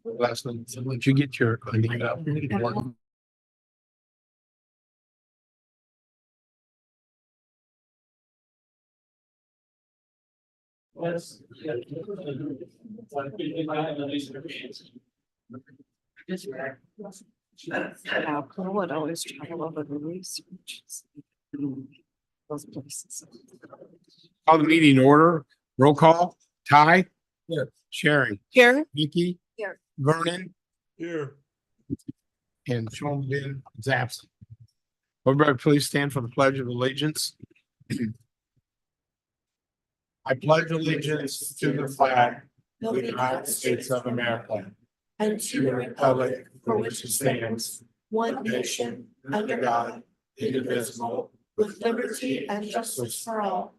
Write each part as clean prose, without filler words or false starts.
Last one, so once you get your cleaning up. I would always travel over the research. Those places. Call the meeting in order. Roll call. Ty. Here. Sherry. Here. Vicky. Here. Vernon. Here. And Sean Ben is absent. Everybody, please stand for the Pledge of Allegiance. I pledge allegiance to the flag of the United States of America And to the republic for which it stands, one nation, under God, indivisible, with liberty and justice for all.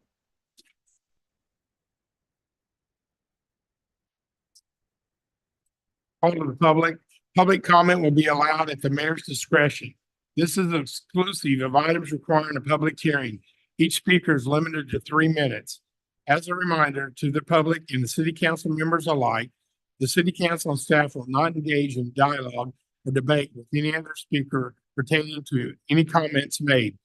All of the public comment will be allowed at the mayor's discretion. This is exclusive of items requiring a public hearing. Each speaker is limited to 3 minutes. As a reminder to the public and the city council members alike, the city council and staff will not engage in dialogue or debate with any other speaker pertaining to any comments made.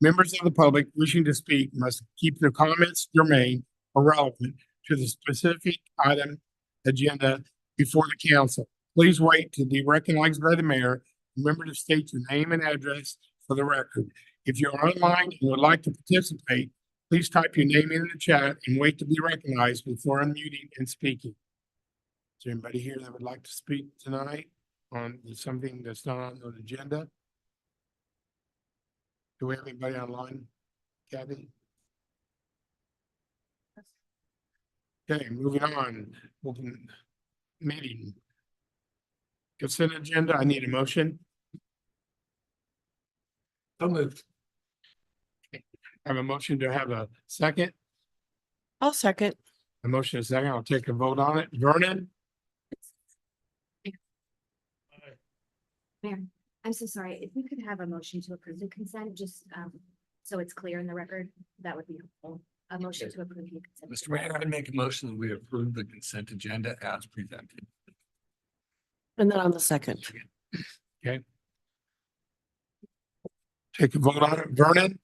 Members of the public wishing to speak must keep their comments germane or relevant to the specific item agenda before the council. Please wait to be recognized by the mayor. Remember to state your name and address for the record. If you're online and would like to participate, please type your name in the chat and wait to be recognized before unmuting and speaking. Is there anybody here that would like to speak tonight on something that's not on the agenda? Do we have anybody online, Kathy? Okay, moving on. Open meeting. Consent agenda, I need a motion. So moved. I have a motion to have a second. I'll second. A motion is second. I'll take a vote on it. Vernon? Mayor, I'm so sorry. If we could have a motion to approve the consent, just so it's clear in the record, that would be helpful. A motion to approve the consent. Mr. Mayor, I make a motion that we approve the consent agenda as presented. And then on the second. Take a vote on it. Vernon?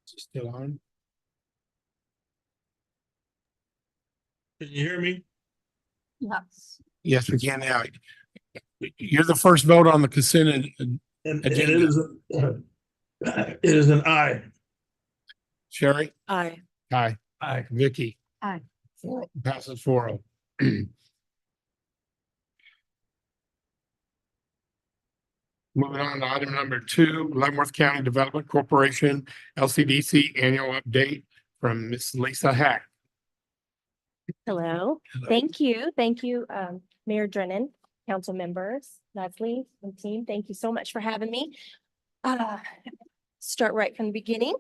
Is it still on? Can you hear me? Yes. Yes, we can now. You're the first vote on the consent. And it Agenda. is an aye. Sherry? Aye. Aye. Aye. Vicky? Aye. Passes 4-0. Moving on to item number 2, Leavenworth County Development Corporation, LCDC annual update from Ms. Lisa Hack. Hello, Hello. thank you. Thank you, Mayor Drennan, council members, Leslie and team. Thank you so much for having me. Start right from the beginning.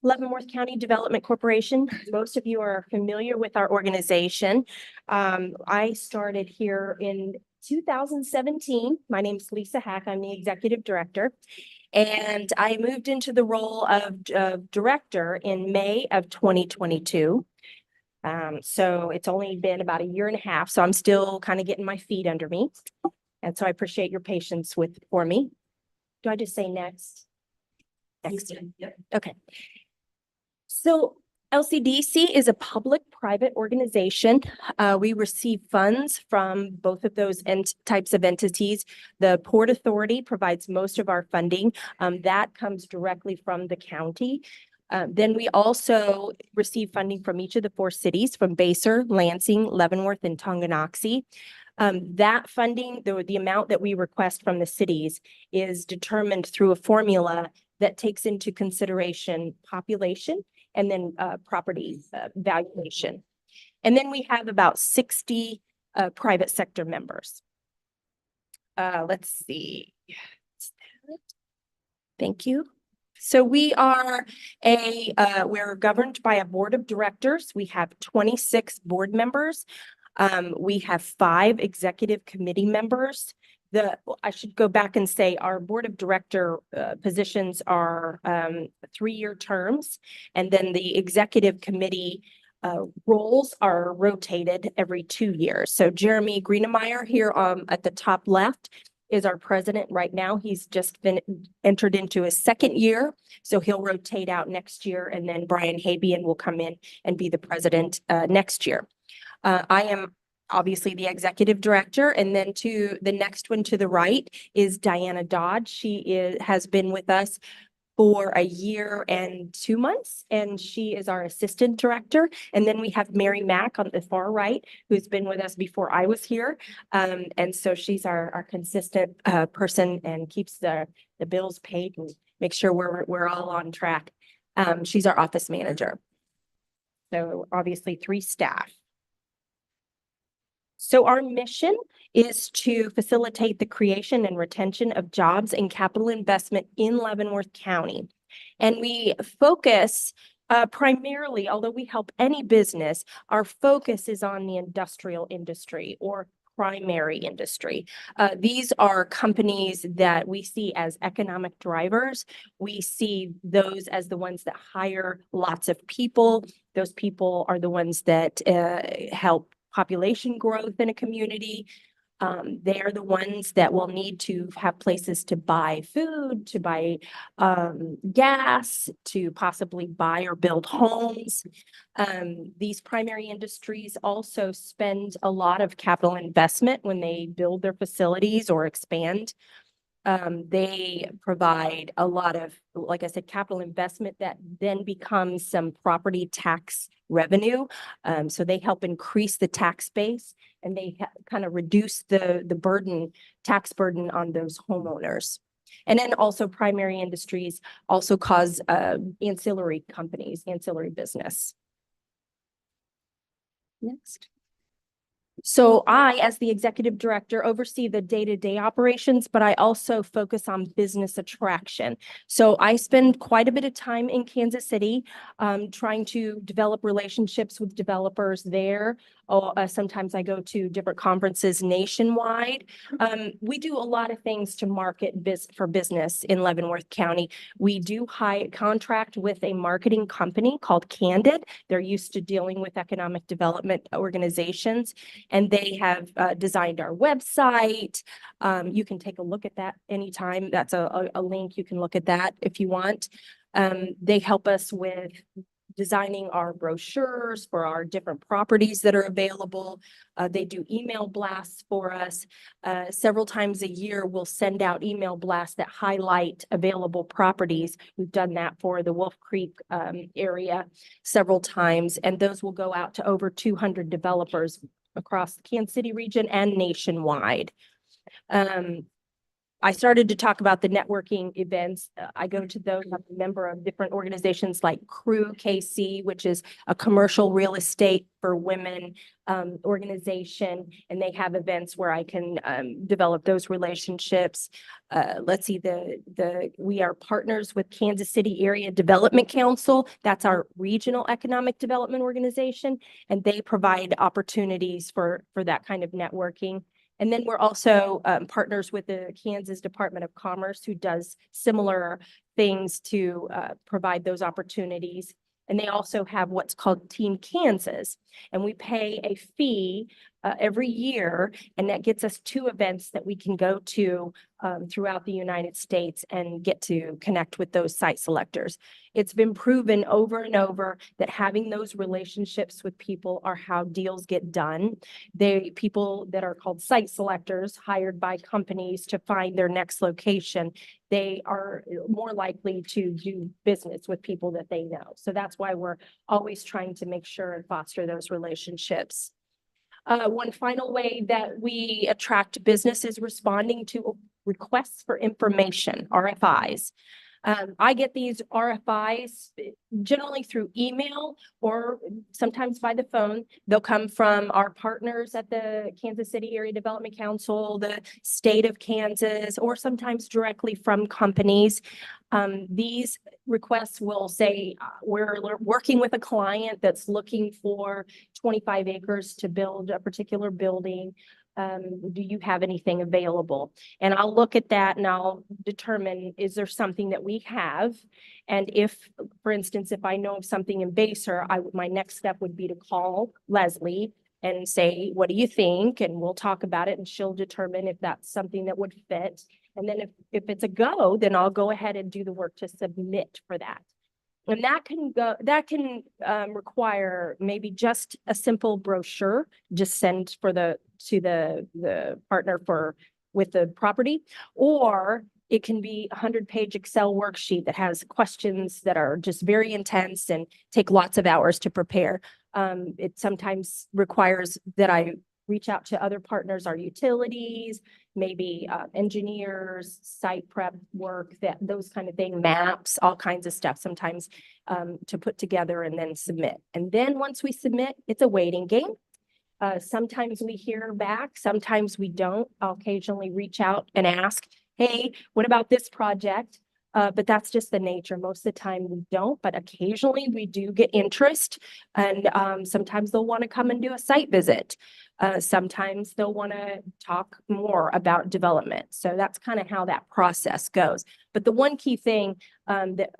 Leavenworth County Development Corporation, most of you are familiar with our organization. I started here in 2017. My name is Lisa Hack. I'm the executive director. And I moved into the role of director in May of 2022. So it's only been about 1.5 years. So I'm still kind of getting my feet under me. And so I appreciate your patience for me. Do I just say next? Next. Yep. Okay. So LCDC is a public-private organization. We receive funds from both of those types of entities. The Port Authority provides most of our funding. That comes directly from the county. Then we also receive funding from each of the 4 cities, from Basehor, Lansing, Leavenworth, and Tonganoxie. That funding, the amount that we request from the cities, is determined through a formula that takes into consideration population and then property valuation. And then we have about 60 private sector members. Let's see. Thank you. So we are we're governed by a board of directors. We have 26 board members. We have 5 executive committee members. I should go back and say our board of director positions are 3-year terms. And then the executive committee roles are rotated every 2 years. So Jeremy Greenemeyer here at the top left is our president right now. He's just been entered into his second year, so he'll rotate out next year, and then Brian Habian will come in and be the president next year. I am obviously the executive director, and then to the next one to the right is Diana Dodge. She has been with us for a year and 2 months, and she is our assistant director. And then we have Mary Mack on the far right, who's been with us before I was here. And so she's our consistent person and keeps the bills paid and makes sure we're all on track. She's our office manager. So obviously 3 staff. So our mission is to facilitate the creation and retention of jobs and capital investment in Leavenworth County. And we focus primarily, although we help any business, our focus is on the industrial industry or primary industry. These are companies that we see as economic drivers. We see those as the ones that hire lots of people. Those people are the ones that help population growth in a community. They are the ones that will need to have places to buy food, to buy gas, to possibly buy or build homes. These primary industries also spend a lot of capital investment when they build their facilities or expand. They provide a lot of, like I said, capital investment that then becomes some property tax revenue. So they help increase the tax base, and they kind of reduce the tax burden on those homeowners. And then also primary industries also cause ancillary companies, ancillary business. Next. So I, as the executive director, oversee the day-to-day operations, but I also focus on business attraction. So I spend quite a bit of time in Kansas City, trying to develop relationships with developers there. Sometimes I go to different conferences nationwide. We do a lot of things to market for business in Leavenworth County. We do contract with a marketing company called Candid. They're used to dealing with economic development organizations, and they have designed our website. You can take a look at that anytime. That's a link. You can look at that if you want. They help us with designing our brochures for our different properties that are available. They do email blasts for us. Several times a year, we'll send out email blasts that highlight available properties. We've done that for the Wolf Creek area several times, and those will go out to over 200 developers across the Kansas City region and nationwide. I started to talk about the networking events. I go to those. I'm a member of different organizations like Crew KC, which is a commercial real estate for women organization, and they have events where I can develop those relationships. Let's see, we are partners with Kansas City Area Development Council. That's our regional economic development organization, and they provide opportunities for that kind of networking. And then we're also partners with the Kansas Department of Commerce, who does similar things to provide those opportunities. And they also have what's called Team Kansas, and we pay a fee every year, and that gets us 2 events that we can go to throughout the United States and get to connect with those site selectors. It's been proven over and over that having those relationships with people are how deals get done. People that are called site selectors, hired by companies to find their next location, they are more likely to do business with people that they know. So that's why we're always trying to make sure and foster those relationships. One final way that we attract business is responding to requests for information, RFIs. I get these RFIs generally through email or sometimes by the phone. They'll come from our partners at the Kansas City Area Development Council, the state of Kansas, or sometimes directly from companies. These requests will say, we're working with a client that's looking for 25 acres to build a particular building. Do you have anything available? And I'll look at that and I'll determine, is there something that we have? And if, for instance, if I know of something in Basehor, my next step would be to call Leslie and say, what do you think? And we'll talk about it and she'll determine if that's something that would fit. And then if it's a go, then I'll go ahead and do the work to submit for that. And that can require maybe just a simple brochure, just send to the partner with the property, or it can be a 100-page Excel worksheet that has questions that are just very intense and take lots of hours to prepare. It sometimes requires that I reach out to other partners, our utilities, maybe engineers, site prep work, those kind of thing, maps, all kinds of stuff sometimes to put together and then submit. And then once we submit, it's a waiting game. Sometimes we hear back, sometimes we don't. I'll occasionally reach out and ask, hey, what about this project? But that's just the nature. Most of the time we don't, but occasionally we do get interest. And sometimes they'll want to come and do a site visit. Sometimes they'll want to talk more about development. So that's kind of how that process goes. But the one key thing that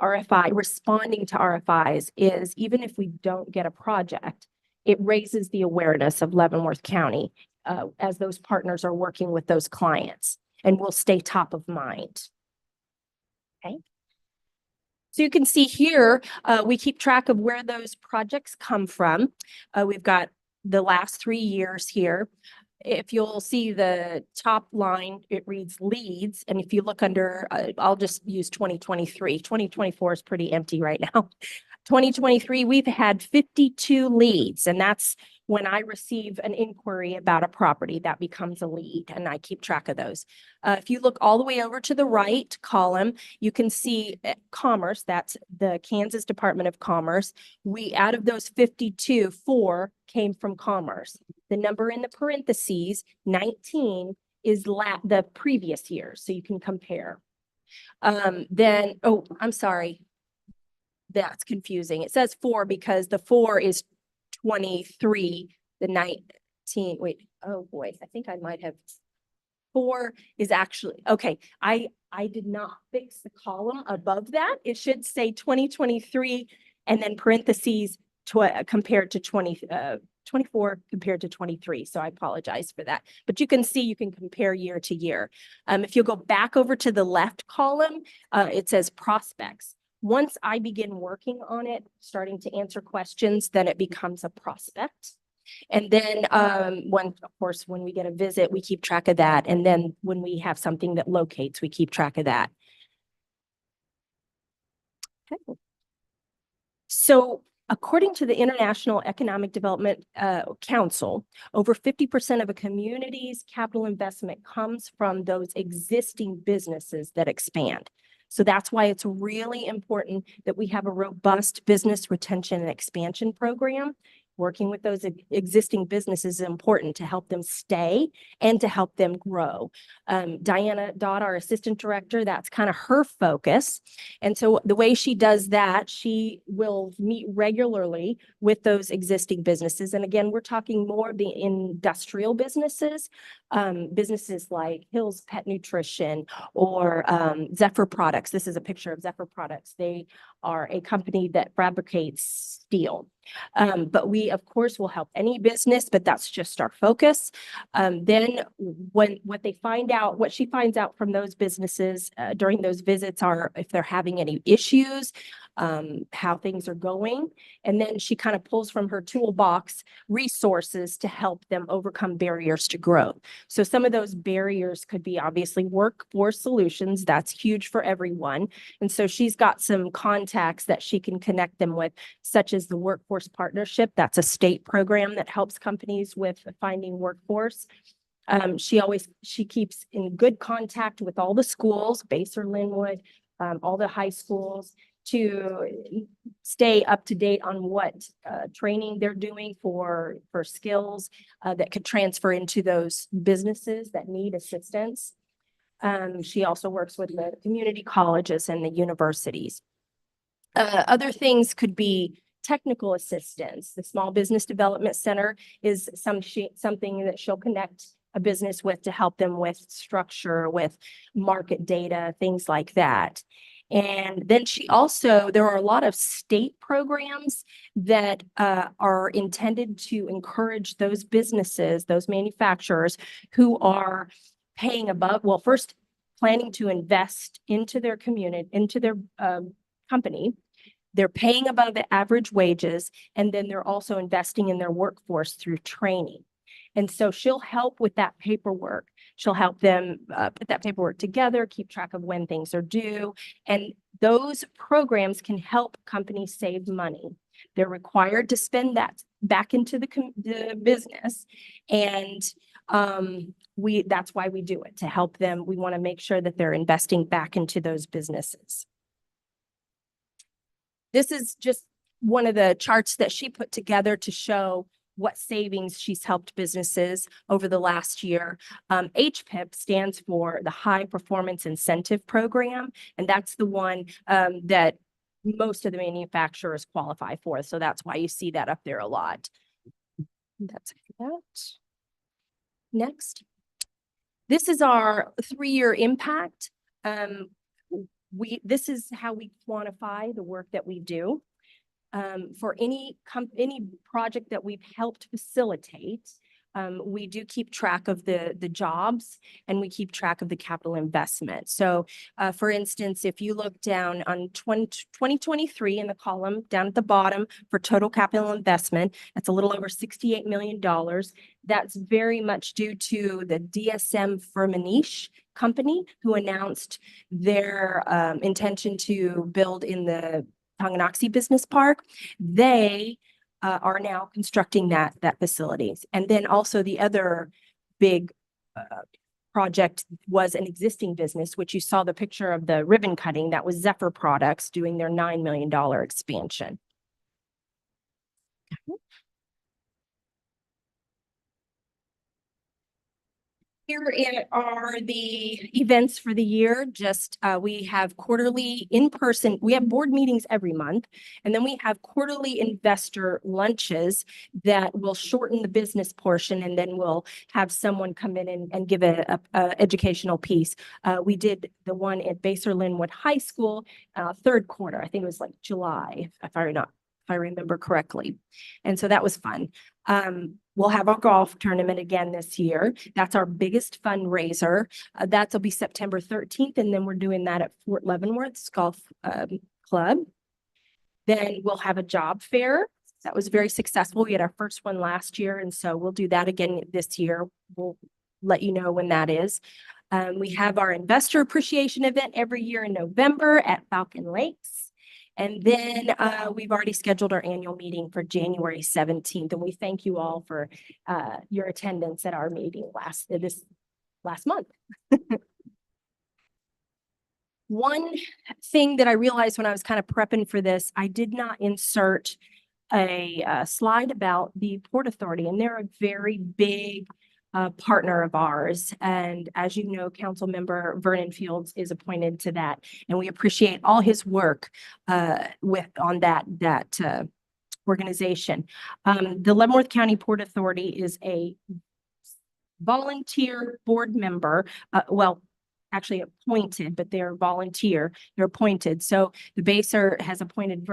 responding to RFIs is, even if we don't get a project, it raises the awareness of Leavenworth County as those partners are working with those clients, and will stay top of mind. Okay. So you can see here, we keep track of where those projects come from. We've got the last 3 years here. If you'll see the top line, it reads leads. And if you look under, I'll just use 2023. 2024 is pretty empty right now. 2023, we've had 52 leads, and that's when I receive an inquiry about a property that becomes a lead, and I keep track of those. If you look all the way over to the right column, you can see Commerce, that's the Kansas Department of Commerce. Out of those 52, 4 came from Commerce. The number in the parentheses, 19, is the previous year, so you can compare. Oh, I'm sorry. That's confusing. It says 4 because the 4 is 23, the 19, wait, oh boy, I think I might have, 4 is actually, okay, I did not fix the column above that. It should say 2023 and then parentheses compared to 24 compared to 23. So I apologize for that. But you can see, you can compare year to year. If you go back over to the left column, it says prospects. Once I begin working on it, starting to answer questions, then it becomes a prospect. And then of course, when we get a visit, we keep track of that. And then when we have something that locates, we keep track of that. Okay. So according to the International Economic Development Council, over 50% of a community's capital investment comes from those existing businesses that expand. So that's why it's really important that we have a robust business retention and expansion program. Working with those existing businesses is important to help them stay and to help them grow. Diana Dodd, our assistant director, that's kind of her focus. And so the way she does that, she will meet regularly with those existing businesses. And again, we're talking more of the industrial businesses, businesses like Hill's Pet Nutrition or Zephyr Products. This is a picture of Zephyr Products. They are a company that fabricates steel. But we, of course, will help any business, but that's just our focus. Then what she finds out from those businesses during those visits are if they're having any issues, how things are going. And then she kind of pulls from her toolbox resources to help them overcome barriers to growth. So some of those barriers could be obviously workforce solutions. That's huge for everyone. And so she's got some contacts that she can connect them with, such as the Workforce Partnership. That's a state program that helps companies with finding workforce. She keeps in good contact with all the schools, Basehor, Linwood, all the high schools, to stay up to date on what training they're doing for skills that could transfer into those businesses that need assistance. She also works with the community colleges and the universities. Other things could be technical assistance. The Small Business Development Center is something that she'll connect a business with to help them with structure, with market data, things like that. And then there are a lot of state programs that are intended to encourage those businesses, those manufacturers who are paying above, well, first planning to invest into their community, into their company. They're paying above the average wages, and then they're also investing in their workforce through training. And so she'll help with that paperwork. She'll help them put that paperwork together, keep track of when things are due. And those programs can help companies save money. They're required to spend that back into the business. And that's why we do it, to help them. We want to make sure that they're investing back into those businesses. This is just one of the charts that she put together to show what savings she's helped businesses over the last year. HPIP stands for the High Performance Incentive Program, and that's the one that most of the manufacturers qualify for. So that's why you see that up there a lot. That's that. Next. This is our 3-year impact. This is how we quantify the work that we do. For any project that we've helped facilitate, we do keep track of the jobs, and we keep track of the capital investment. So for instance, if you look down on 2023 in the column down at the bottom for total capital investment, that's a little over $68 million. That's very much due to the DSM Firmenich company, who announced their intention to build in the Tonganoxie Business Park. They are now constructing that facilities. And then also the other big project was an existing business, which you saw the picture of the ribbon cutting. That was Zephyr Products doing their $9 million expansion. Here are the events for the year. We have quarterly in-person, we have board meetings every month, and then we have quarterly investor lunches that will shorten the business portion, and then we'll have someone come in and give a educational piece. We did the one at Basehor Linwood High School, third quarter. I think it was like July, if I remember correctly. And so that was fun. We'll have our golf tournament again this year. That's our biggest fundraiser. That'll be September 13th. And then we're doing that at Fort Leavenworth's Golf Club. Then we'll have a job fair. That was very successful. We had our first one last year. And so we'll do that again this year. We'll let you know when that is. We have our investor appreciation event every year in November at Falcon Lakes. And then we've already scheduled our annual meeting for January 17th. And we thank you all for your attendance at our meeting this last month. One thing that I realized when I was kind of prepping for this, I did not insert a slide about the Port Authority, and they're a very big partner of ours. And as you know, Council Member Vernon Fields is appointed to that, and we appreciate all his work on that organization. The Leavenworth County Port Authority is a volunteer board member, actually appointed, but they're volunteer, they're appointed. So the Basehor has appointed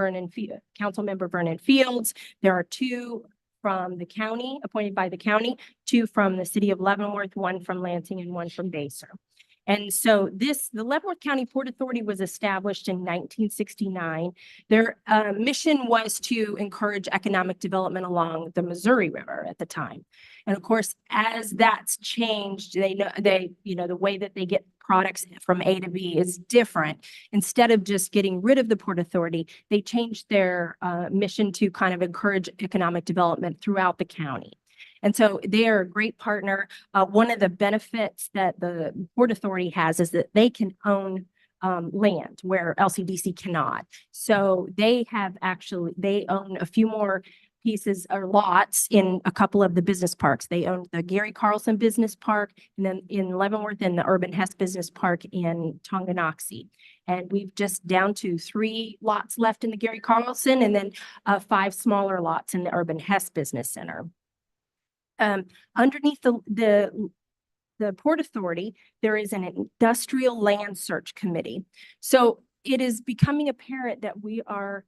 Council Member Vernon Fields. There are 2 from the county, appointed by the county, 2 from the city of Leavenworth, 1 from Lansing, and 1 from Basehor. And so the Leavenworth County Port Authority was established in 1969. Their mission was to encourage economic development along the Missouri River at the time. And of course, as that's changed, the way that they get products from A to B is different. Instead of just getting rid of the Port Authority, they changed their mission to kind of encourage economic development throughout the county. And so they are a great partner. One of the benefits that the Port Authority has is that they can own land where LCDC cannot. So they own a few more pieces or lots in a couple of the business parks. They own the Gary Carlson Business Park, and then in Leavenworth and the Urban Hess Business Park in Tonganoxie. And we've just down to 3 lots left in the Gary Carlson, and then 5 smaller lots in the Urban Hess Business Center. Underneath the the Port Authority, there is an industrial land search committee. So it is becoming apparent that we are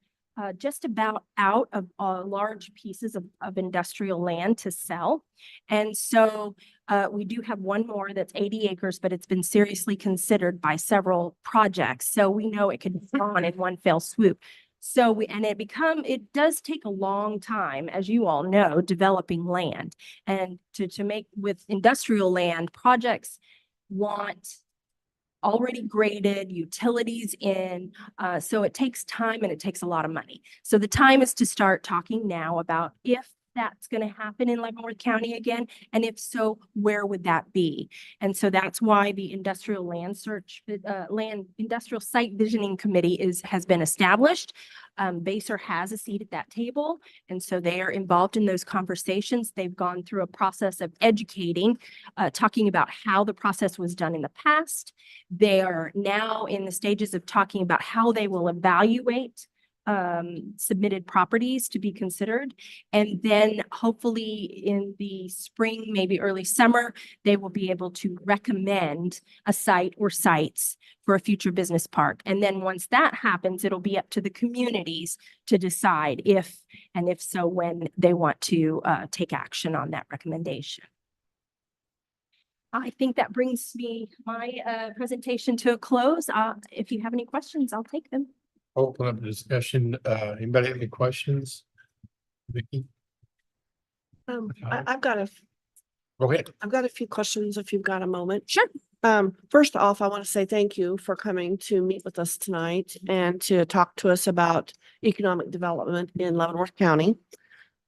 just about out of large pieces of industrial land to sell. And so we do have one more that's 80 acres, but it's been seriously considered by several projects. So we know it could be gone in one fell swoop. So it does take a long time, as you all know, developing land. And to make with industrial land, projects want already graded, utilities in, so it takes time and it takes a lot of money. So the time is to start talking now about if that's going to happen in Leavenworth County again, and if so, where would that be? And so that's why the Industrial Land Search, Industrial Site Visioning Committee has been established. Basehor has a seat at that table, and so they are involved in those conversations. They've gone through a process of educating, talking about how the process was done in the past. They are now in the stages of talking about how they will evaluate submitted properties to be considered. And then hopefully in the spring, maybe early summer, they will be able to recommend a site or sites for a future business park. And then once that happens, it'll be up to the communities to decide if, and if so, when they want to take action on that recommendation. I think that brings my presentation to a close. If you have any questions, I'll take them. Open up the discussion. Anybody have any questions? Vicky, I've got go ahead. a few questions if you've got a moment. Sure. First off, I want to say thank you for coming to meet with us tonight and to talk to us about economic development in Leavenworth County.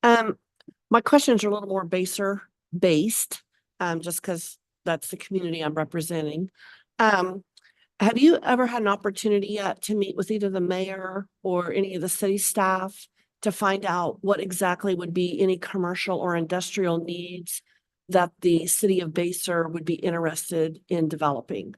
My questions are a little more Basehor based, just because that's the community I'm representing. Have you ever had an opportunity yet to meet with either the mayor or any of the city staff to find out what exactly would be any commercial or industrial needs that the city of Basehor would be interested in developing?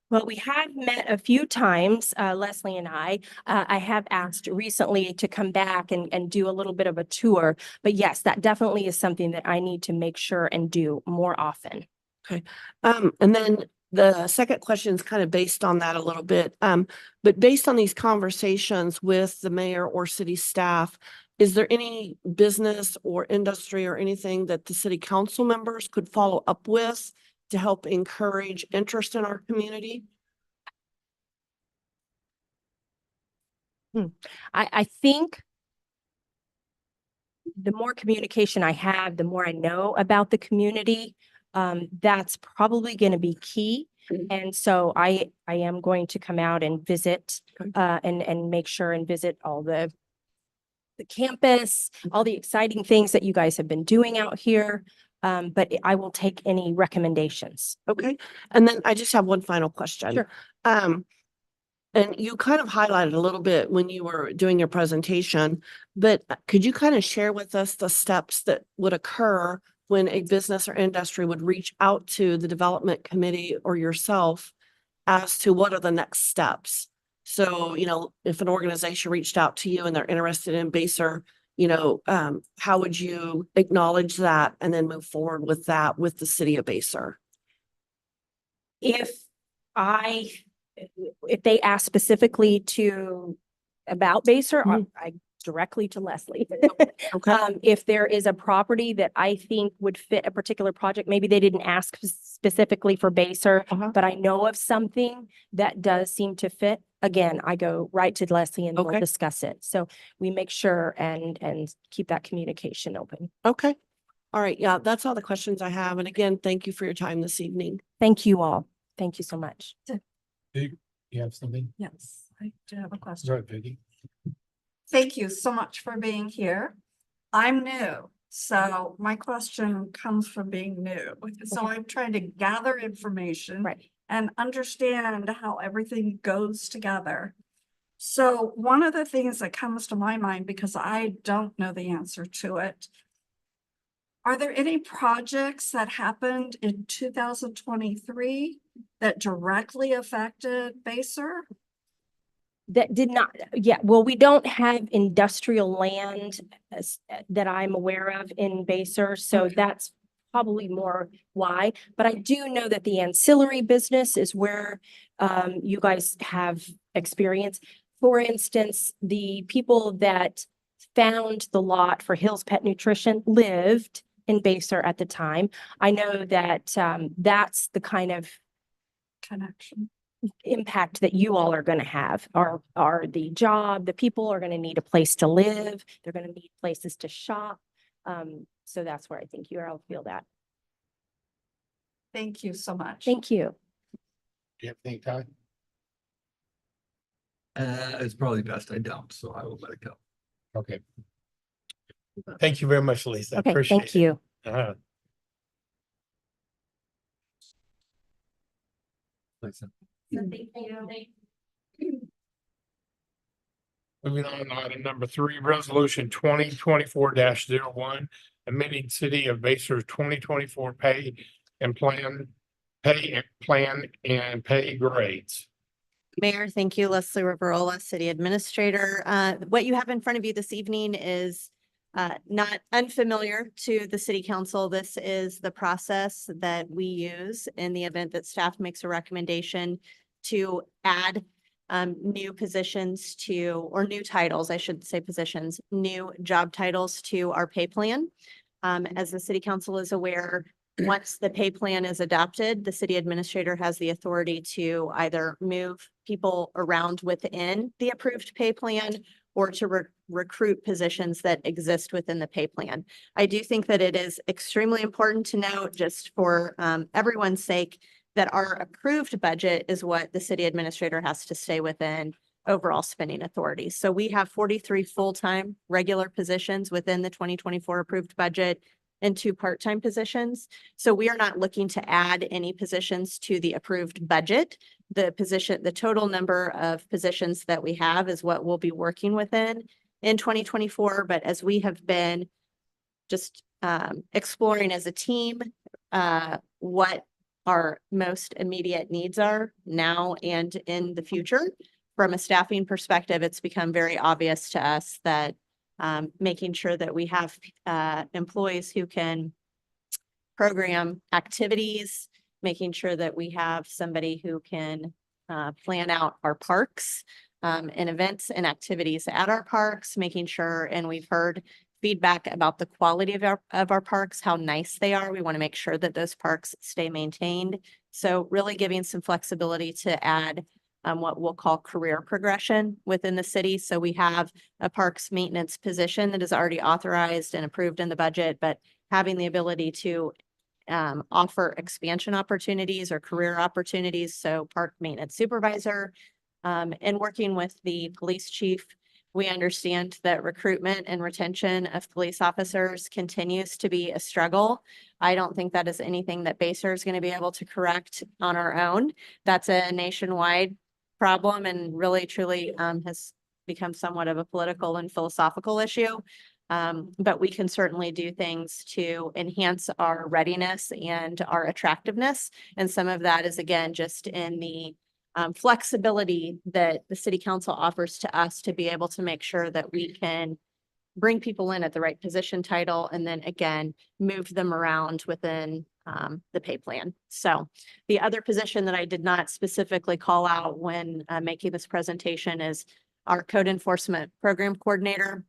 Well, we have met a few times, Leslie and I. I have asked recently to come back and do a little bit of a tour. But yes, that definitely is something that I need to make sure and do more often. Okay. And then the second question is kind of based on that a little bit. But based on these conversations with the mayor or city staff, is there any business or industry or anything that the city council members could follow up with to help encourage interest in our community? I think the more communication I have, the more I know about the community. That's probably going to be key. And so I am going to come out and visit and make sure and visit all the campus, all the exciting things that you guys have been doing out here. But I will take any recommendations. Okay. And then I just have one final question. Sure. And you kind of highlighted a little bit when you were doing your presentation, but could you kind of share with us the steps that would occur when a business or industry would reach out to the development committee or yourself as to what are the next steps? So, if an organization reached out to you and they're interested in Basehor, how would you acknowledge that and then move forward with that with the city of Basehor? If they ask specifically about Basehor, I directly to Leslie. Okay. If there is a property that I think would fit a particular project, maybe they didn't ask specifically for Basehor, but I know of something that does seem to fit. Again, I go right to Leslie and we'll discuss it. So we make sure and keep that communication open. Okay. All right. Yeah, that's all the questions I have. And again, thank you for your time this evening. Thank you all. Thank you so much. You have something? Yes, I do have a question. Sorry, Vicky. Thank you so much for being here. I'm new, so my question comes from being new. So I'm trying to gather information Right. and understand how everything goes together. So one of the things that comes to my mind, because I don't know the answer to it, are there any projects that happened in 2023 that directly affected Basehor? That did not, well, we don't have industrial land that I'm aware of in Basehor, so that's probably more why, but I do know that the ancillary business is where you guys have experience. For instance, the people that found the lot for Hill's Pet Nutrition lived in Basehor at the time. I know that that's the kind of Connection. impact that you all are going to have are the job, the people are going to need a place to live. They're going to need places to shop. So that's where I think you all feel that. Thank you so much. Thank you. Do you have anything, Ty? It's probably best I don't, so I will let it go. Okay. Thank you very much, Lisa. Okay, Appreciate thank it. you. Uh-huh. Lisa. Thank you. Moving on, to item number 3, resolution 2024-01, amending City of Basehor's 2024 pay plan and pay grades. Mayor, thank you. Leslie Riverola, City Administrator. What you have in front of you this evening is not unfamiliar to the City Council. This is the process that we use in the event that staff makes a recommendation to add new positions to, or new titles, I should say positions, new job titles to our pay plan. As the City Council is aware, once the pay plan is adopted, the city administrator has the authority to either move people around within the approved pay plan or to recruit positions that exist within the pay plan. I do think that it is extremely important to note, just for everyone's sake, that our approved budget is what the city administrator has to stay within overall spending authority. So we have 43 full-time regular positions within the 2024 approved budget and 2 part-time positions. So we are not looking to add any positions to the approved budget. The total number of positions that we have is what we'll be working within in 2024. But as we have been just exploring as a team, what our most immediate needs are now and in the future, from a staffing perspective, it's become very obvious to us that making sure that we have employees who can program activities, making sure that we have somebody who can plan out our parks and events and activities at our parks, making sure, and we've heard feedback about the quality of our parks, how nice they are. We want to make sure that those parks stay maintained. So really giving some flexibility to add what we'll call career progression within the city. So we have a parks maintenance position that is already authorized and approved in the budget, but having the ability to offer expansion opportunities or career opportunities. So park maintenance supervisor, and working with the police chief. We understand that recruitment and retention of police officers continues to be a struggle. I don't think that is anything that Basehor is going to be able to correct on our own. That's a nationwide problem and really truly has become somewhat of a political and philosophical issue. But we can certainly do things to enhance our readiness and our attractiveness. And some of that is, again, just in the flexibility that the city council offers to us to be able to make sure that we can bring people in at the right position title and then again, move them around within the pay plan. So the other position that I did not specifically call out when making this presentation is our code enforcement program coordinator.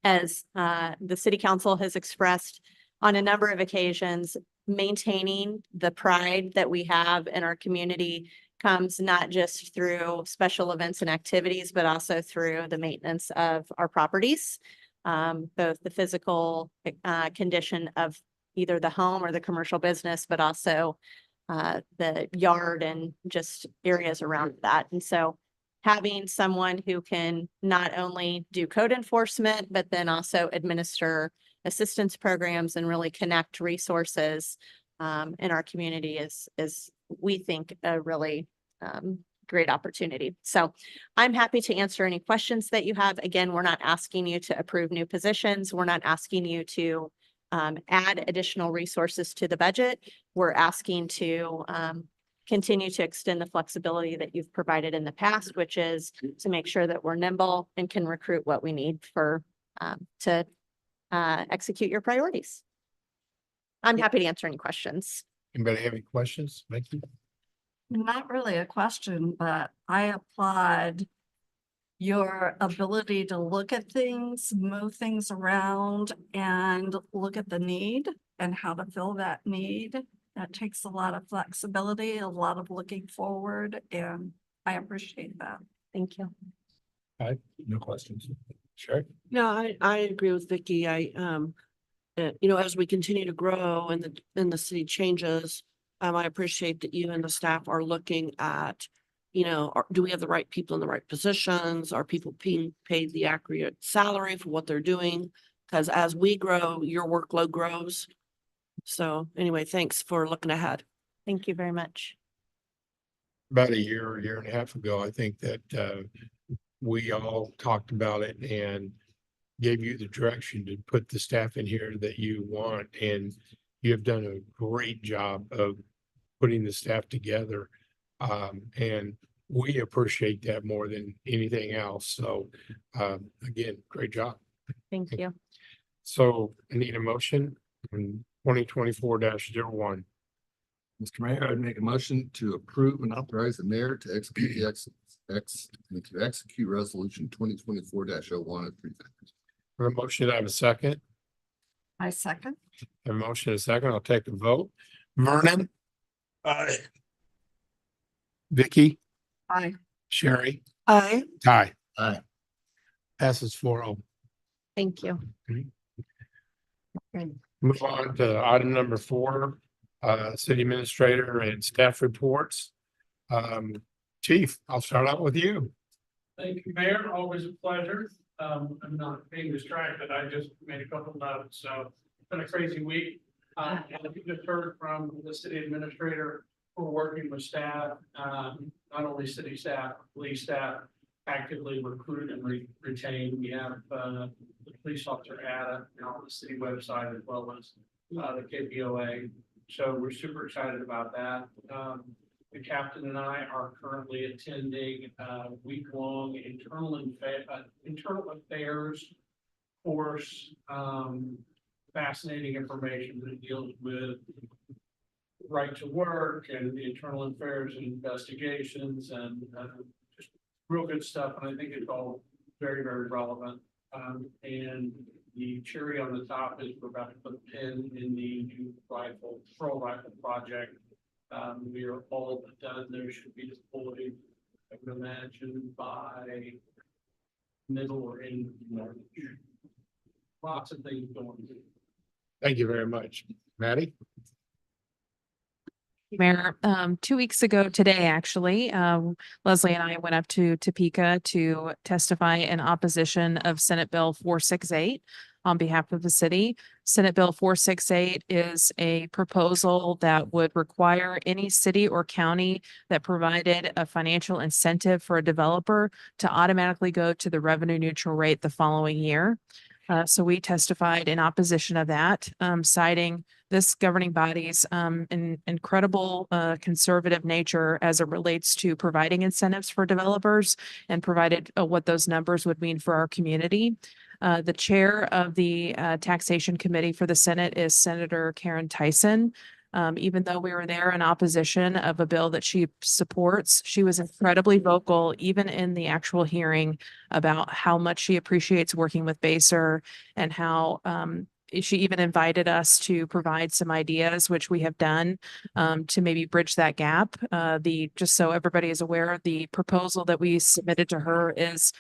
As the city council has expressed on a number of occasions, maintaining the pride that we have in our community comes not just through special events and activities, but also through the maintenance of our properties, both the physical condition of either the home or the commercial business, but also the yard and just areas around that. And so having someone who can not only do code enforcement, but then also administer assistance programs and really connect resources in our community is we think a really great opportunity. So I'm happy to answer any questions that you have. Again, we're not asking you to approve new positions. We're not asking you to add additional resources to the budget. We're asking to continue to extend the flexibility that you've provided in the past, which is to make sure that we're nimble and can recruit what we need for to execute your priorities. I'm happy to answer any questions. Anybody have any questions? Becky? Not really a question, but I applaud your ability to look at things, move things around and look at the need and how to fill that need. That takes a lot of flexibility, a lot of looking forward, and I appreciate that. Thank you. No questions. Sure. No, I agree with Vicky. As we continue to grow and the city changes, I appreciate that you and the staff are looking at, do we have the right people in the right positions? Are people being paid the accurate salary for what they're doing? Because as we grow, your workload grows. So anyway, thanks for looking ahead. Thank you very much. About a year and a half ago, I think that we all talked about it and gave you the direction to put the staff in here that you want, and you have done a great job of putting the staff together. And we appreciate that more than anything else. So again, great job. Thank you. So I need a motion on 2024-01. Mr. Mayor, I'd make a motion to approve and authorize the mayor to execute to execute resolution 2024-01 as presented. A motion, I have a second. I second. A motion, a second. I'll take a vote. Vernon, Aye. Vicky, Aye. Sherry, Aye. Ty. Aye. Passes 4-0. Thank you. Move on to item number 4, city administrator and staff reports. Chief, I'll start out with you. Thank you, Mayor. Always a pleasure. I'm not being distracted. I just made a couple notes, so it's been a crazy week. And we just heard from the city administrator. We're working with staff, not only city staff, police staff, actively recruit and retain. We have the police officer ad on the city website as well as the KPOA. So we're super excited about that. The captain and I are currently attending a week-long internal affairs course. Fascinating information that deals with right to work and the internal affairs and investigations and just real good stuff. And I think it's all very, very relevant. And the cherry on the top is we're about to put a pin in the new patrol rifle project. We are all done. There should be deployed, I would imagine, by middle or end of March. Lots of things going on. Thank you very much. Maddie? Mayor, 2 weeks ago today, actually, Leslie and I went up to Topeka to testify in opposition of Senate Bill 468 on behalf of the city. Senate Bill 468 is a proposal that would require any city or county that provided a financial incentive for a developer to automatically go to the revenue neutral rate the following year. So we testified in opposition of that, citing this governing body's incredible conservative nature as it relates to providing incentives for developers and provided what those numbers would mean for our community. The chair of the taxation committee for the Senate is Senator Karen Tyson. Even though we were there in opposition of a bill that she supports, she was incredibly vocal, even in the actual hearing, about how much she appreciates working with Basehor and how she even invited us to provide some ideas, which we have done, to maybe bridge that gap. Just so everybody is aware, the proposal that we submitted to her is,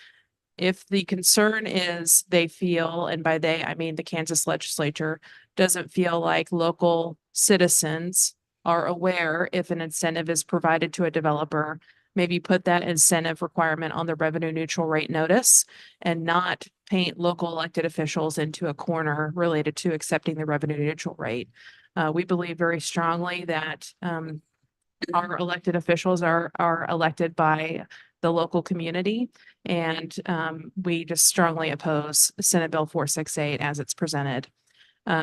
if the concern is they feel, and by they, I mean the Kansas legislature, doesn't feel like local citizens are aware if an incentive is provided to a developer, maybe put that incentive requirement on the revenue neutral rate notice and not paint local elected officials into a corner related to accepting the revenue neutral rate. We believe very strongly that our elected officials are elected by the local community. And we just strongly oppose Senate Bill 468 as it's presented.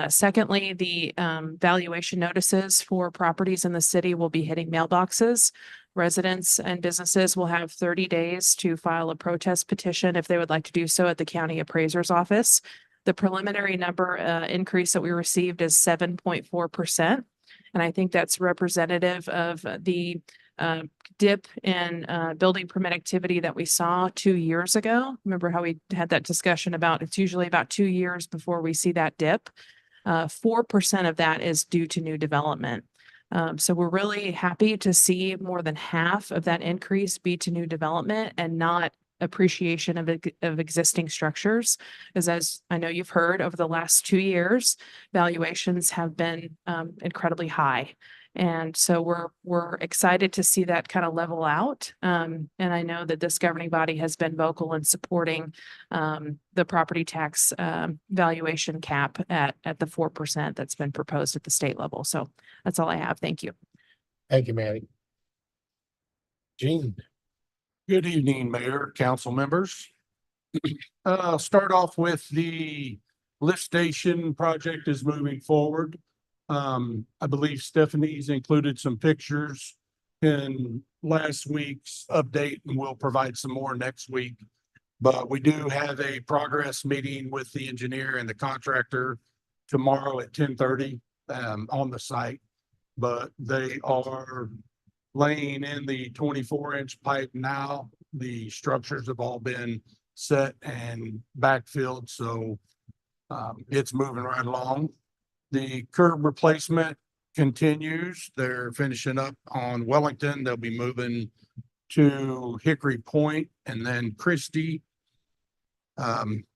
Secondly, the valuation notices for properties in the city will be hitting mailboxes. Residents and businesses will have 30 days to file a protest petition if they would like to do so at the county appraiser's office. The preliminary number increase that we received is 7.4%. And I think that's representative of the dip in building permit activity that we saw 2 years ago. Remember how we had that discussion about it's usually about 2 years before we see that dip. 4% of that is due to new development. So we're really happy to see more than half of that increase be to new development and not appreciation of existing structures. Because as I know you've heard, over the last 2 years, valuations have been incredibly high. And so we're excited to see that kind of level out. And I know that this governing body has been vocal in supporting the property tax valuation cap at the 4% that's been proposed at the state level. So that's all I have. Thank you. Thank you, Maddie. Gene. Good evening, Mayor, council members. I'll start off with the lift station project is moving forward. I believe Stephanie's included some pictures in last week's update, and we'll provide some more next week. But we do have a progress meeting with the engineer and the contractor tomorrow at 10:30 on the site. But they are laying in the 24-inch pipe now. The structures have all been set and backfilled, so it's moving right along. The curb replacement continues. They're finishing up on Wellington. They'll be moving to Hickory Point and then Christie.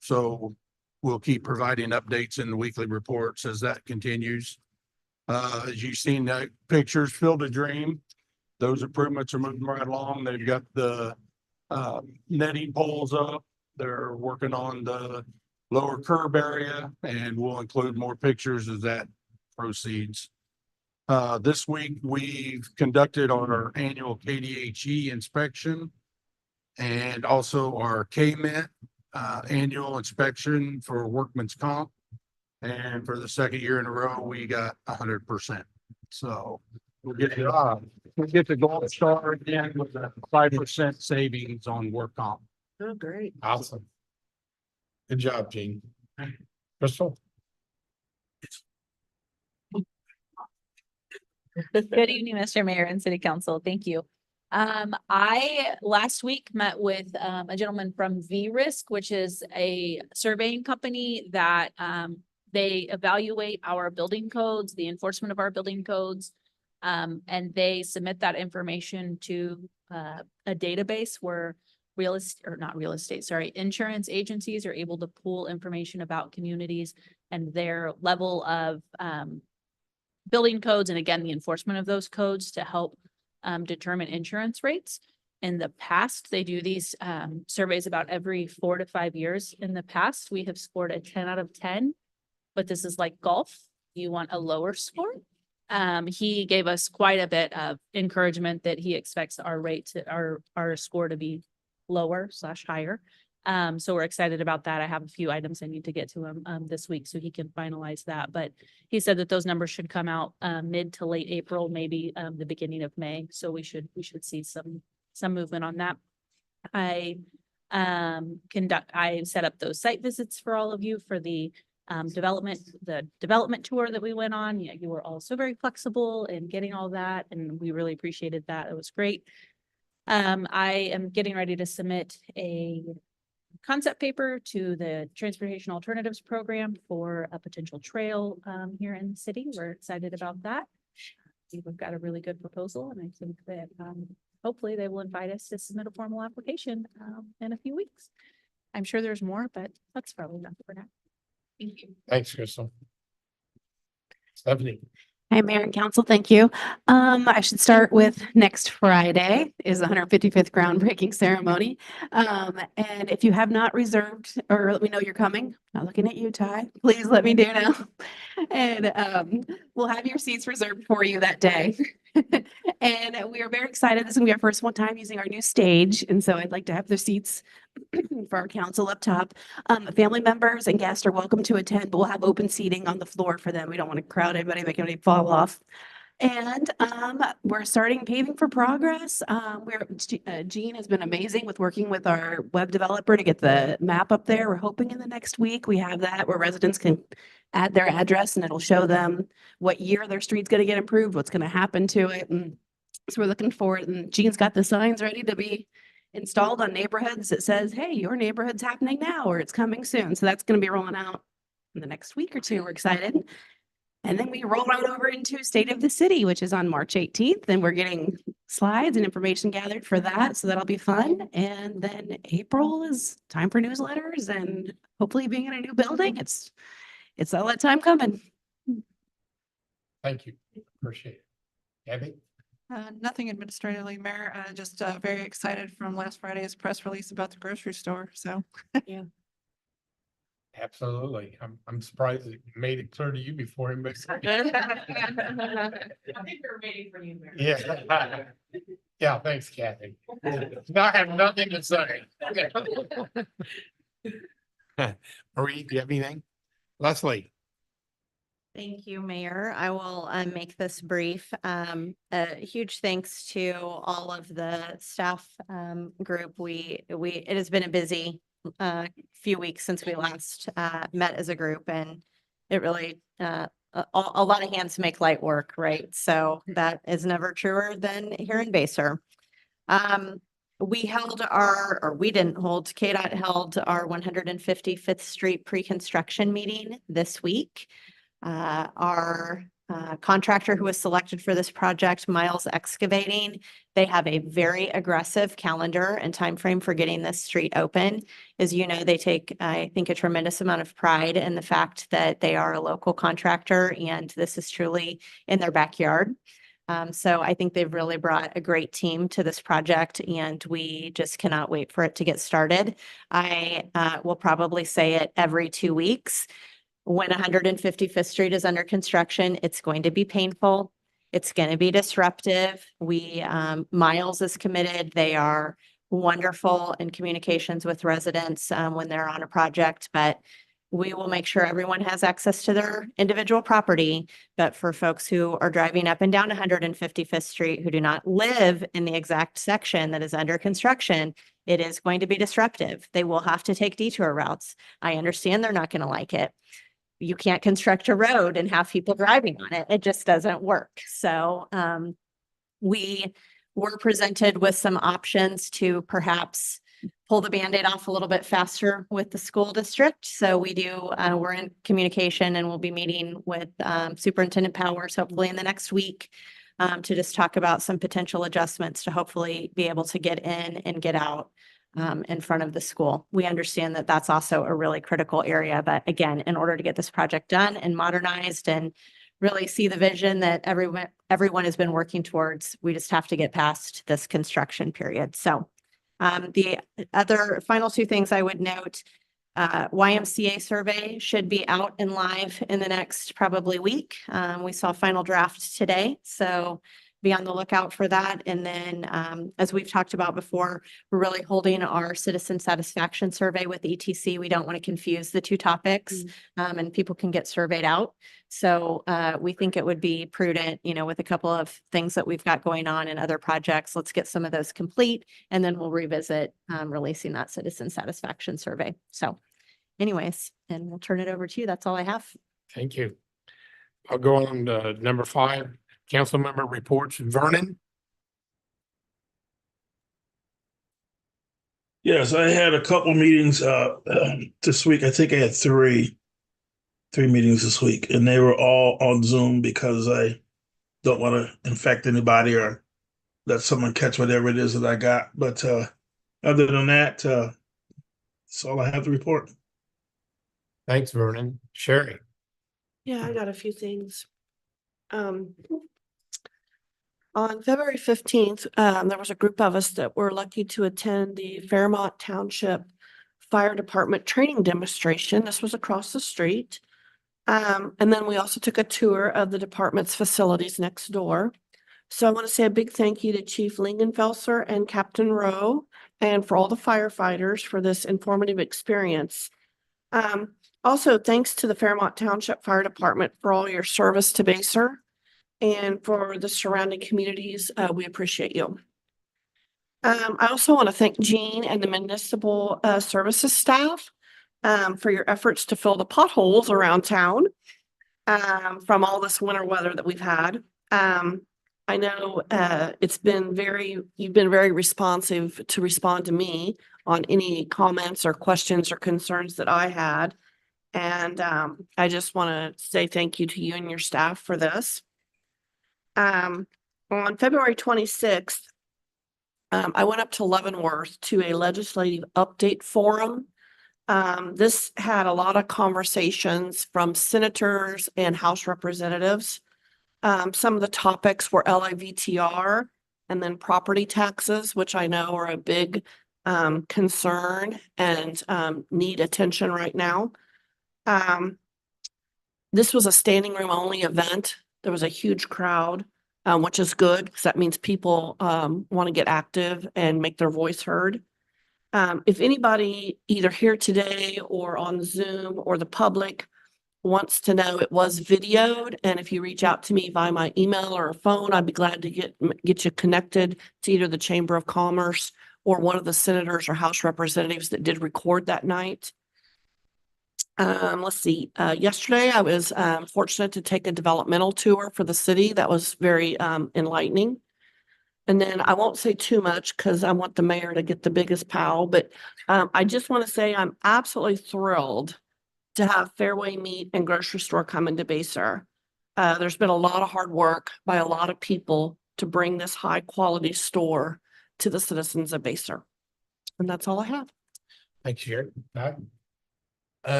So we'll keep providing updates in the weekly reports as that continues. As you've seen the pictures, Field of Dream, those improvements are moving right along. They've got the netting poles up. They're working on the lower curb area, and we'll include more pictures as that proceeds. This week, we've conducted our annual KDHE inspection and also our KMIT annual inspection for workman's comp. And for the second year in a row, we got 100%. So we'll get the gold star again with a 5% savings on work comp. Oh, great. Awesome. Good job, Gene. Crystal? Good evening, Mr. Mayor and City Council. Thank you. I last week met with a gentleman from V-Risk, which is a surveying company that they evaluate our building codes, the enforcement of our building codes, and they submit that information to a database where insurance agencies are able to pull information about communities and their level of building codes, and again, the enforcement of those codes to help determine insurance rates. In the past, they do these surveys about every 4 to 5 years. In the past, we have scored a 10 out of 10, but this is like golf. You want a lower score. He gave us quite a bit of encouragement that he expects our rate to our score to be lower/higher. So we're excited about that. I have a few items I need to get to him this week so he can finalize that. But he said that those numbers should come out mid to late April, maybe the beginning of May. So we should see some movement on that. I set up those site visits for all of you for the development tour that we went on. Yeah, you were all so very flexible in getting all that, and we really appreciated that. It was great. I am getting ready to submit a concept paper to the Transportation Alternatives Program for a potential trail here in the city. We're excited about that. We've got a really good proposal, and I think that hopefully they will invite us to submit a formal application in a few weeks. I'm sure there's more, but that's probably enough for now. Thank you. Thanks, Crystal. Stephanie. Hi, Mayor and Council. Thank you. I should start with next Friday is the 155th groundbreaking ceremony. And if you have not reserved or let me know you're coming, not looking at you, Ty, please let me know now. And we'll have your seats reserved for you that day. And we are very excited. This is going to be our first one time using our new stage. And so I'd like to have the seats for our council up top. Family members and guests are welcome to attend, but we'll have open seating on the floor for them. We don't want to crowd anybody, make anybody fall off. And we're starting paving for progress. Jean has been amazing with working with our web developer to get the map up there. We're hoping in the next week we have that where residents can add their address and it'll show them what year their street's gonna get improved, what's gonna happen to it. And so we're looking forward, and Jean's got the signs ready to be installed on neighborhoods that says, hey, your neighborhood's happening now, or it's coming soon. So that's gonna be rolling out in the next week or two. We're excited. And then we roll right over into State of the City, which is on March 18th. And we're getting slides and information gathered for that. So that'll be fun. And then April is time for newsletters and hopefully being in a new building. It's all that time coming. Thank you. Appreciate it. Gabby? Nothing administratively, Mayor. Just very excited from last Friday's press release about the grocery store. So Absolutely. I'm surprised it made it clear to you before him. I think we're waiting for you, Mayor. Yeah. Yeah, thanks, Kathy. I have nothing to say. Marie, do you have anything? Leslie? Thank you, Mayor. I will make this brief. A huge thanks to all of the staff group. It has been a busy few weeks since we last met as a group, and it really a lot of hands make light work, right? So that is never truer than here in Basehor. We held we didn't hold, KDOT held our 155th Street pre-construction meeting this week. Our contractor who was selected for this project, Miles Excavating, they have a very aggressive calendar and timeframe for getting this street open. As you know, they take, I think, a tremendous amount of pride in the fact that they are a local contractor and this is truly in their backyard. So I think they've really brought a great team to this project and we just cannot wait for it to get started. I will probably say it every 2 weeks. When 155th Street is under construction, it's going to be painful. It's going to be disruptive. Miles is committed. They are wonderful in communications with residents when they're on a project, but we will make sure everyone has access to their individual property. But for folks who are driving up and down 155th Street who do not live in the exact section that is under construction, it is going to be disruptive. They will have to take detour routes. I understand they're not going to like it. You can't construct a road and have people driving on it. It just doesn't work. So we were presented with some options to perhaps pull the Band-Aid off a little bit faster with the school district. So we're in communication and we'll be meeting with Superintendent Powers hopefully in the next week to just talk about some potential adjustments to hopefully be able to get in and get out in front of the school. We understand that that's also a really critical area, but again, in order to get this project done and modernized and really see the vision that everyone has been working towards, we just have to get past this construction period. So the other final two things I would note, YMCA survey should be out and live in the next probably week. We saw final draft today, so be on the lookout for that. And then, as we've talked about before, we're really holding our citizen satisfaction survey with ETC. We don't want to confuse the two topics, and people can get surveyed out. So we think it would be prudent, with a couple of things that we've got going on and other projects, let's get some of those complete, and then we'll revisit releasing that citizen satisfaction survey. So anyways, and we'll turn it over to you. That's all I have. Thank you. I'll go on to number 5, council member reports. Vernon? Yes, I had a couple meetings this week. I think I had three meetings this week, and they were all on Zoom because I don't want to infect anybody or let someone catch whatever it is that I got. But other than that, that's all I have to report. Thanks, Vernon. Sherry? Yeah, I got a few things. On February 15th, there was a group of us that were lucky to attend the Fairmont Township Fire Department training demonstration. This was across the street. And then we also took a tour of the department's facilities next door. So I want to say a big thank you to Chief Lingenfelser and Captain Rowe and for all the firefighters for this informative experience. Also, thanks to the Fairmont Township Fire Department for all your service to Basehor. And for the surrounding communities, we appreciate you. I also want to thank Jean and the municipal services staff for your efforts to fill the potholes around town from all this winter weather that we've had. I know you've been very responsive to respond to me on any comments or questions or concerns that I had. And I just want to say thank you to you and your staff for this. On February 26th, I went up to Leavenworth to a legislative update forum. This had a lot of conversations from senators and House representatives. Some of the topics were LIVTR and then property taxes, which I know are a big concern and need attention right now. This was a standing room only event. There was a huge crowd, which is good because that means people want to get active and make their voice heard. If anybody either here today or on Zoom or the public wants to know, it was videoed, and if you reach out to me via my email or a phone, I'd be glad to get you connected to either the Chamber of Commerce or one of the senators or House representatives that did record that night. Let's see. Yesterday I was fortunate to take a developmental tour for the city. That was very enlightening. And then I won't say too much because I want the mayor to get the biggest pile, but I just want to say I'm absolutely thrilled to have Fairway Meat and Grocery Store come into Basehor. There's been a lot of hard work by a lot of people to bring this high quality store to the citizens of Basehor. And that's all I have. Thanks, Sherry. Pat?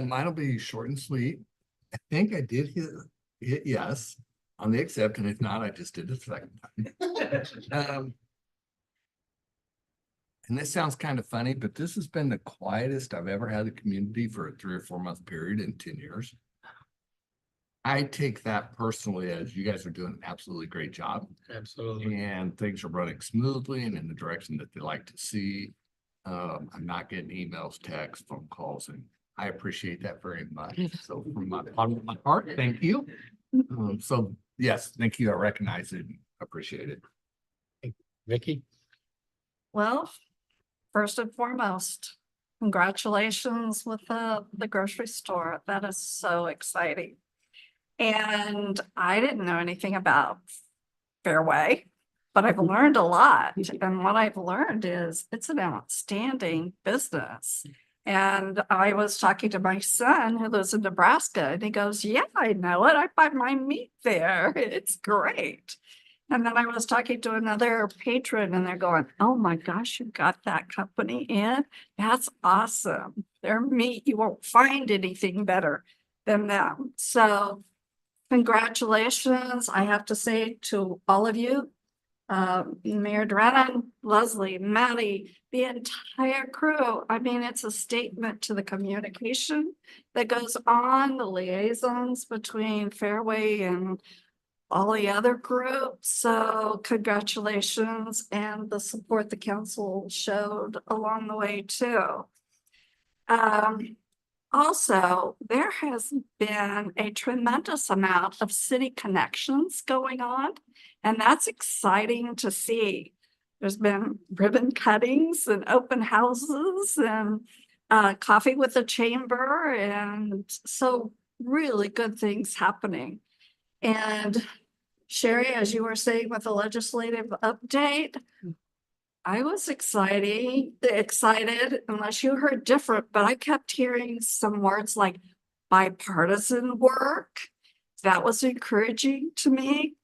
Mine'll be short and sweet. I think I did hit yes on the accept, and if not, I just did it the second time. And this sounds kind of funny, but this has been the quietest I've ever had a community for a 3 or 4 month period in 10 years. I take that personally as you guys are doing an absolutely great job. Absolutely. And things are running smoothly and in the direction that they like to see. I'm not getting emails, texts, phone calls, and I appreciate that very much. So from my bottom of my heart, thank you. So yes, thank you. I recognize it. Appreciate it. Vicky? Well, first and foremost, congratulations with the grocery store. That is so exciting. And I didn't know anything about Fairway, but I've learned a lot. And what I've learned is it's an outstanding business. And I was talking to my son who lives in Nebraska, and he goes, yeah, I know it. I buy my meat there. It's great. And then I was talking to another patron, and they're going, oh my gosh, you got that company in? That's awesome. Their meat, you won't find anything better than them. So congratulations, I have to say to all of you, Mayor Drennan, Leslie, Maddie, the entire crew. I mean, it's a statement to the communication that goes on, the liaisons between Fairway and all the other groups. So congratulations, and the support the council showed along the way too. Also, there has been a tremendous amount of city connections going on, and that's exciting to see. There's been ribbon cuttings and open houses and coffee with the chamber, and so really good things happening. And Sherry, as you were saying with the legislative update, I was excited unless you heard different, but I kept hearing some words like bipartisan work. That was encouraging to me.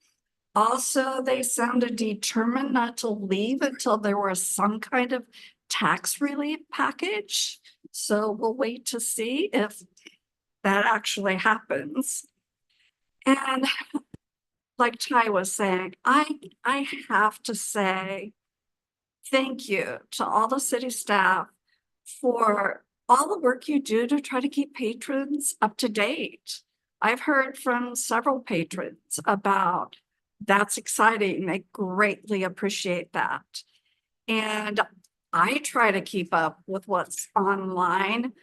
Also, they sounded determined not to leave until there was some kind of tax relief package. So we'll wait to see if that actually happens. And like Ty was saying, I have to say thank you to all the city staff for all the work you do to try to keep patrons up to date. I've heard from several patrons about that's exciting. They greatly appreciate that. And I try to keep up with what's online.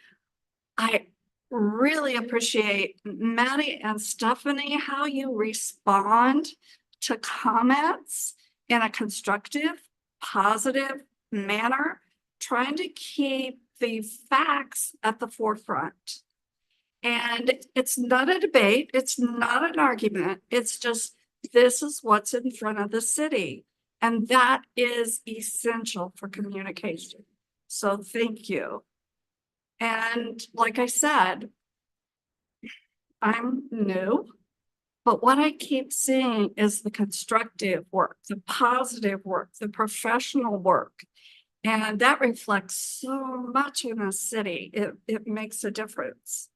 really appreciate Maddie and Stephanie, how you respond to comments in a constructive, positive manner, trying to keep the facts at the forefront. And it's not a debate, it's not an argument, it's just, this is what's in front of the city. And that is essential for communication. So thank you. And like I said, I'm new, but what I keep seeing is the constructive work, the positive work, the professional work. And that reflects so much in the city. It makes a difference.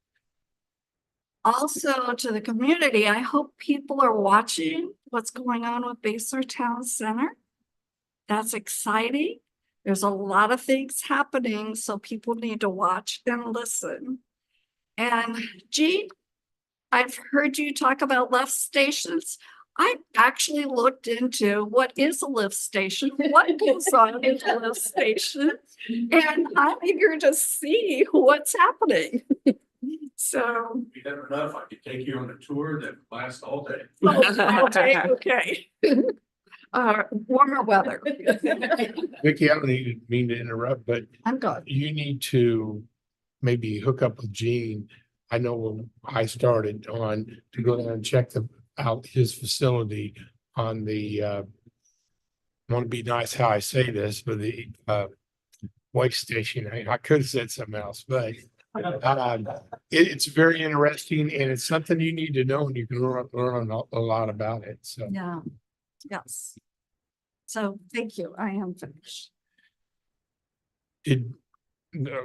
Also to the community, I hope people are watching what's going on with Basehor Town Center. That's exciting. There's a lot of things happening, so people need to watch and listen. And Jean, I've heard you talk about lift stations. I actually looked into what is a lift station, what goes on in a lift station, and I'm eager to see what's happening. So. You never know if I could take you on a tour that lasts all day. Okay. Warmer weather. Vicky, I don't mean to interrupt, but I'm good. you need to maybe hook up with Gene. I know when I started on to go down and check out his facility on the I want to be nice how I say this, but the waste station. I could have said something else, but it's very interesting and it's something you need to know and you can learn a lot about it. So Yeah. Yes. So thank you. I am finished.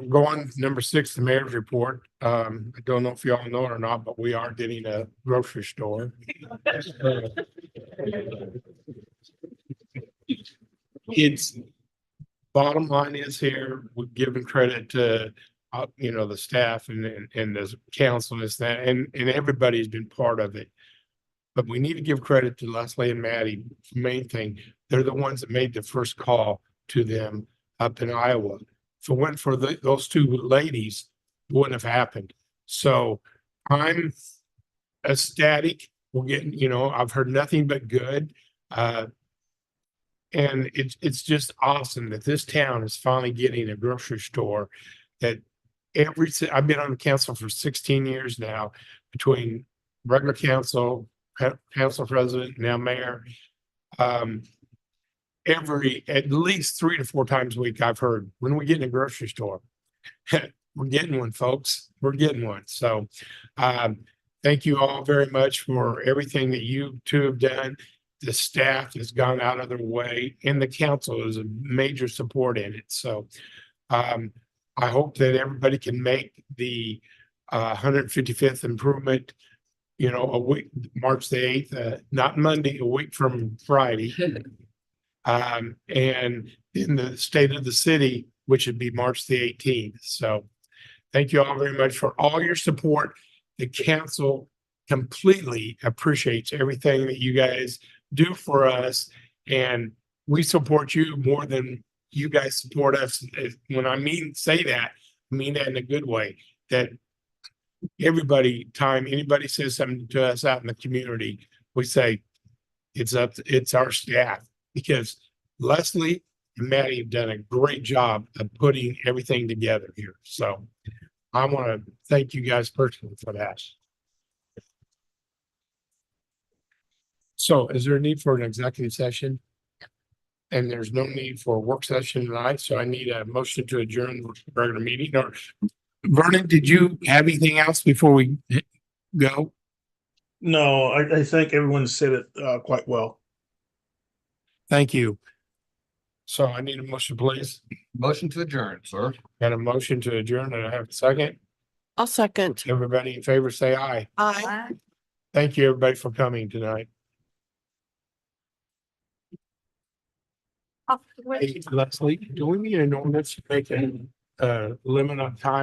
Go on number 6, the mayor's report. I don't know if y'all know it or not, but we are getting a grocery store. It's bottom line is here, we're giving credit to the staff and the council and that, and everybody's been part of it. But we need to give credit to Leslie and Maddie. Main thing, they're the ones that made the first call to them up in Iowa. If it went for those two ladies, it wouldn't have happened. So I'm ecstatic. We're getting, I've heard nothing but good. And it's just awesome that this town is finally getting a grocery store that I've been on the council for 16 years now, between regular council, council president, now mayor. At least 3 to 4 times a week, I've heard, when we get in a grocery store, we're getting one, folks. We're getting one. So thank you all very much for everything that you two have done. The staff has gone out of their way and the council is a major support in it. So I hope that everybody can make the 155th improvement, a week, March the 8th, not Monday, a week from Friday. And in the state of the city, which would be March the 18th. So thank you all very much for all your support. The council completely appreciates everything that you guys do for us. And we support you more than you guys support us. When I say that, I mean that in a good way, that anybody says something to us out in the community, we say it's our staff, because Leslie and Maddie have done a great job of putting everything together here. So I want to thank you guys personally for that. So is there a need for an executive session? And there's no need for a work session tonight, so I need a motion to adjourn the regular meeting. Or Vernon, did you have anything else before we go? No, I think everyone said it quite well. Thank you. So I need a motion, please. Motion to adjourn, sir. Got a motion to adjourn, and I have a second. I'll second. Everybody in favor, say aye. Aye. Thank you, everybody, for coming tonight. Hey, Leslie, do we need an ordinance to make a limit on time